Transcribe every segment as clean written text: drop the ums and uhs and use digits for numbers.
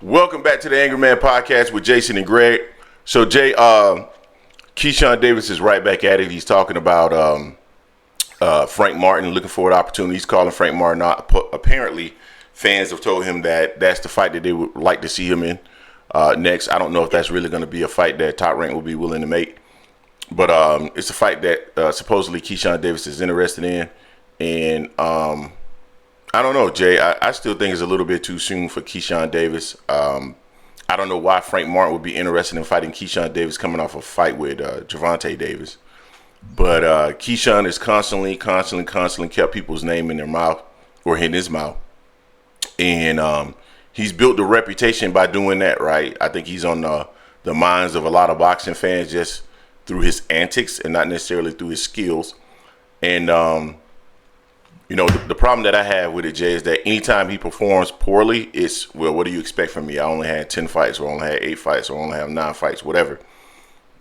Welcome back to the Angry Man Podcast with Jason and Greg. So, Jay, Keyshawn Davis is right back at it. He's talking about Frank Martin, looking for an opportunity. He's calling Frank Martin out. Apparently, fans have told him that that's the fight that they would like to see him in next. I don't know if that's really going to be a fight that Top Rank will be willing to make. But it's a fight that supposedly Keyshawn Davis is interested in. And I don't know, Jay. I still think it's a little bit too soon for Keyshawn Davis. I don't know why Frank Martin would be interested in fighting Keyshawn Davis coming off a fight with Gervonta Davis. But Keyshawn has constantly kept people's name in their mouth or in his mouth. And he's built a reputation by doing that, right? I think he's on the minds of a lot of boxing fans just through his antics and not necessarily through his skills. And you know, the problem that I have with it, Jay, is that anytime he performs poorly, it's, well, what do you expect from me? I only had 10 fights, or I only had 8 fights, or I only have 9 fights, whatever.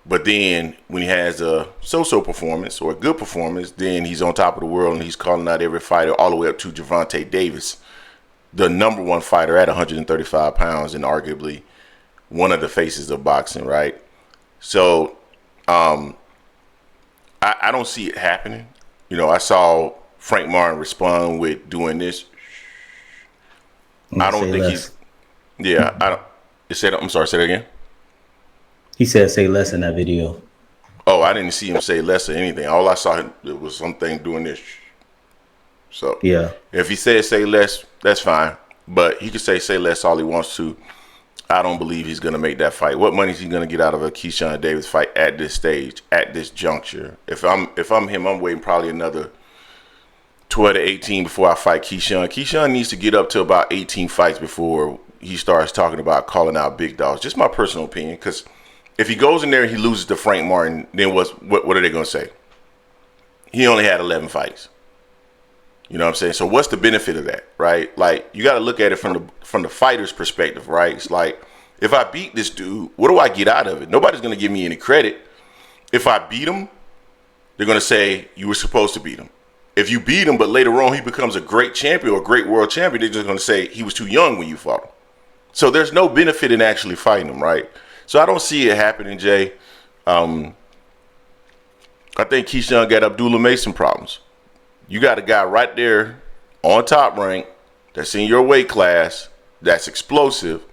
But then when he has a so-so performance or a good performance, then he's on top of the world and he's calling out every fighter all the way up to Gervonta Davis, the number one fighter at 135 pounds and arguably one of the faces of boxing, right? So I don't see it happening. You know, I saw Frank Martin respond with doing this. I don't think he's. Yeah, I don't. It said. I'm sorry. Say that again. He said, "Say less" in that video. Oh, I didn't see him say less or anything. All I saw it was something doing this. So yeah, if he says say less, that's fine. But he can say less all he wants to. I don't believe he's going to make that fight. What money is he going to get out of a Keyshawn Davis fight at this stage, at this juncture? If I'm him, I'm waiting probably another 12 to 18 before I fight Keyshawn. Keyshawn needs to get up to about 18 fights before he starts talking about calling out big dogs. Just my personal opinion, because if he goes in there and he loses to Frank Martin, then what are they going to say? He only had 11 fights. You know what I'm saying? So what's the benefit of that, right? Like, you got to look at it from the fighter's perspective, right? It's like, if I beat this dude, what do I get out of it? Nobody's going to give me any credit. If I beat him, they're going to say you were supposed to beat him. If you beat him, but later on he becomes a great champion or a great world champion, they're just going to say he was too young when you fought him. So there's no benefit in actually fighting him, right? So I don't see it happening, Jay. I think Keyshawn got Abdullah Mason problems. You got a guy right there on Top Rank that's in your weight class, that's explosive,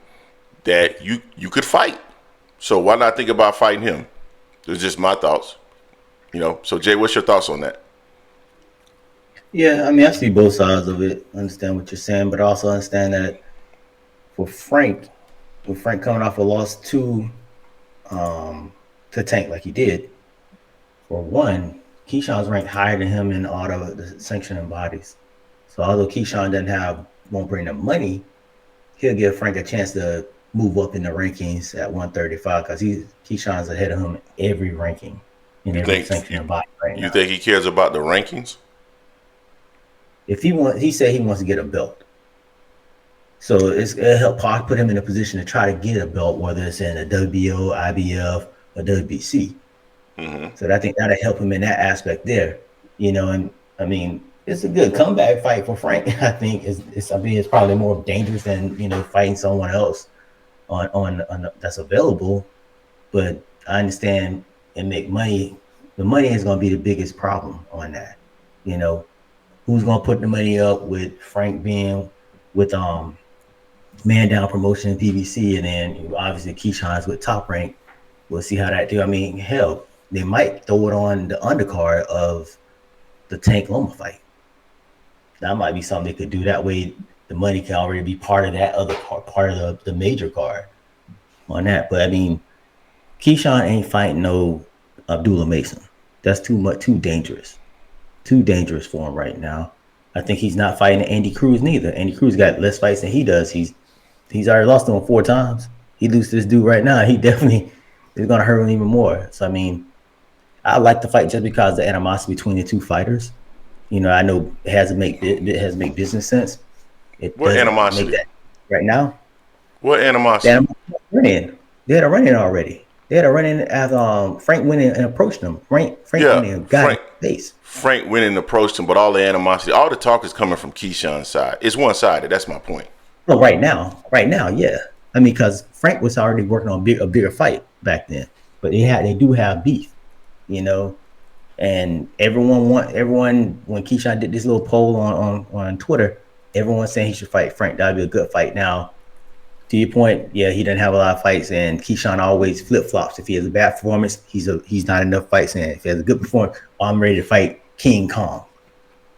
that you could fight. So why not think about fighting him? It's just my thoughts. You know, so Jay, what's your thoughts on that? Yeah, I mean, I see both sides of it. I understand what you're saying, but I also understand that with Frank coming off a loss to Tank like he did, for one, Keyshawn's ranked higher than him in all the sanctioning bodies. So although Keyshawn won't bring the money, he'll give Frank a chance to move up in the rankings at 135 because Keyshawn's ahead of him in every ranking in every sanctioning body right now. You think he cares about the rankings? If he said he wants to get a belt. So it'll help put him in a position to try to get a belt, whether it's in a WBO, IBF, or WBC. Mm-hmm. So I think that'll help him in that aspect there. You know, and I mean, it's a good comeback fight for Frank. I think it's probably more dangerous than, you know, fighting someone else on that's available. But I understand and make money. The money is going to be the biggest problem on that. You know, who's going to put the money up with Frank being with Man Down Promotion and PBC, and then obviously Keyshawn's with Top Rank. We'll see how that do. I mean, hell, they might throw it on the undercard of the Tank Loma fight. That might be something they could do. That way, the money can already be part of that other part of the major card on that. But I mean, Keyshawn ain't fighting no Abdullah Mason. That's too dangerous for him right now. I think he's not fighting Andy Cruz neither. Andy Cruz got less fights than he does. He's already lost to him 4 times. He loses this dude right now. He definitely is going to hurt him even more. So I mean, I like the fight just because of the animosity between the two fighters. You know, I know it has to make business sense. What animosity? Right now? What animosity? They had a run-in already. They had a run-in as Frank went in and approached him. Frank went in and got his face. Frank went and approached him, but all the animosity, all the talk is coming from Keyshawn's side. It's one-sided. That's my point. Well, right now, yeah. I mean, because Frank was already working on a bigger fight back then, but they do have beef, you know. And everyone when Keyshawn did this little poll on Twitter, everyone's saying he should fight Frank. That'd be a good fight. Now, to your point, yeah, he didn't have a lot of fights, and Keyshawn always flip flops. If he has a bad performance, he's not enough fights, and if he has a good performance, I'm ready to fight King Kong.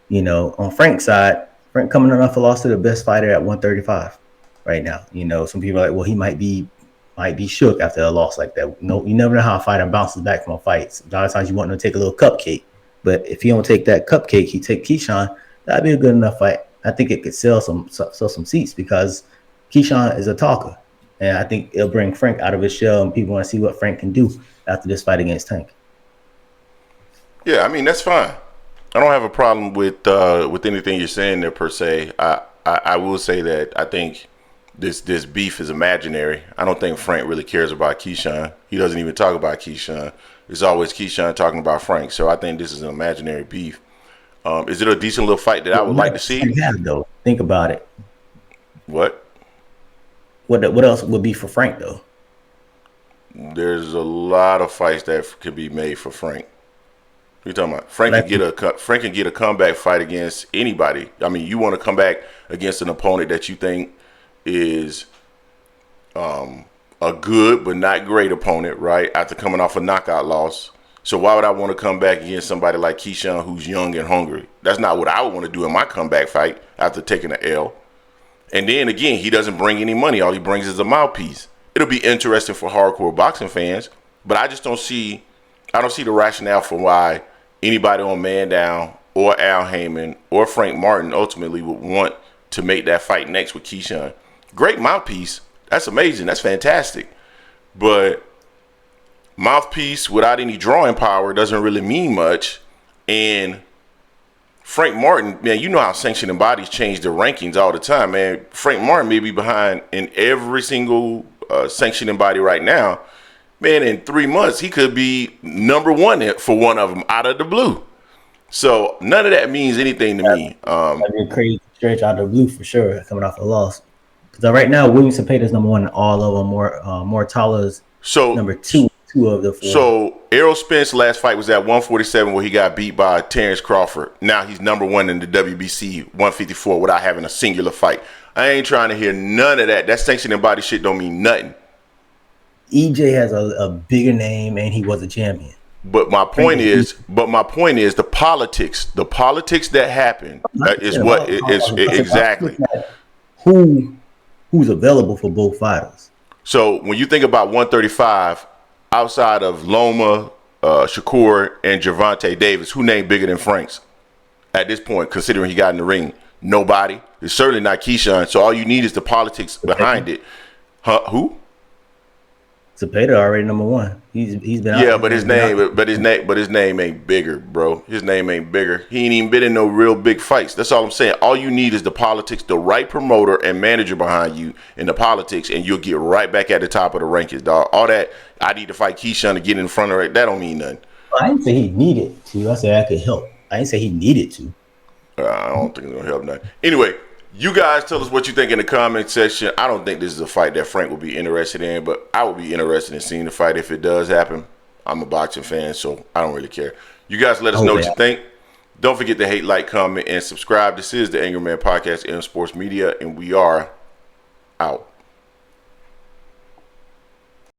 You know, on Frank's side, Frank coming off a loss to the best fighter at 135 right now. You know, some people are like, well, he might be shook after a loss like that. No, you never know how a fighter bounces back from a fight. A lot of times you want him to take a little cupcake, but if he don't take that cupcake, he take Keyshawn. That'd be a good enough fight. I think it could sell some seats because Keyshawn is a talker, and I think it'll bring Frank out of his shell, and people want to see what Frank can do after this fight against Tank. Yeah, I mean that's fine. I don't have a problem with anything you're saying there per se. I will say that I think this beef is imaginary. I don't think Frank really cares about Keyshawn. He doesn't even talk about Keyshawn. It's always Keyshawn talking about Frank. So I think this is an imaginary beef. Is it a decent little fight that I would like to see? Yeah, though. Think about it. What? What else would be for Frank though? There's a lot of fights that could be made for Frank. What are you talking about? Frank can get a comeback fight against anybody. I mean, you want to come back against an opponent that you think is a good but not great opponent, right? After coming off a knockout loss. So why would I want to come back against somebody like Keyshawn who's young and hungry? That's not what I would want to do in my comeback fight after taking an L. And then again, he doesn't bring any money. All he brings is a mouthpiece. It'll be interesting for hardcore boxing fans, but I don't see the rationale for why anybody on Man Down or Al Heyman or Frank Martin ultimately would want to make that fight next with Keyshawn. Great mouthpiece. That's amazing. That's fantastic. But mouthpiece without any drawing power doesn't really mean much. And Frank Martin, man, you know how sanctioning bodies change their rankings all the time, man. Frank Martin may be behind in every single sanctioning body right now. Man, in 3 months, he could be number one for one of them out of the blue. So none of that means anything to me. That'd be a crazy stretch out of the blue for sure, coming off a loss. Because right now, William Cepeda's number one in all of them. Mortala's number two of the four. So Errol Spence's last fight was at 147 where he got beat by Terrence Crawford. Now he's number one in the WBC 154 without having a singular fight. I ain't trying to hear none of that. That sanctioning body shit don't mean nothing. EJ has a bigger name and he was a champion. But my point is the politics that happened is what is exactly who's available for both fighters. So when you think about 135, outside of Loma, Shakur, and Gervonta Davis, who named bigger than Frank's at this point, considering he got in the ring? Nobody. It's certainly not Keyshawn. So all you need is the politics behind it. Who? Cepeda already number one. He's been yeah, but his name ain't bigger, bro. His name ain't bigger. He ain't even been in no real big fights. That's all I'm saying. All you need is the politics, the right promoter and manager behind you in the politics, and you'll get right back at the top of the rankings, dog. All that I need to fight Keyshawn to get in front of it, that don't mean nothing. I didn't say he needed to. I said I could help. I didn't say he needed to. I don't think it's gonna help nothing. Anyway. You guys tell us what you think in the comment section. I don't think this is a fight that Frank will be interested in, but I would be interested in seeing the fight if it does happen. I'm a boxing fan, so I don't really care. You guys let us know what you think. Don't forget to hate, like, comment, and subscribe. This is the Angry Man Podcast in Sports Media, and we are out.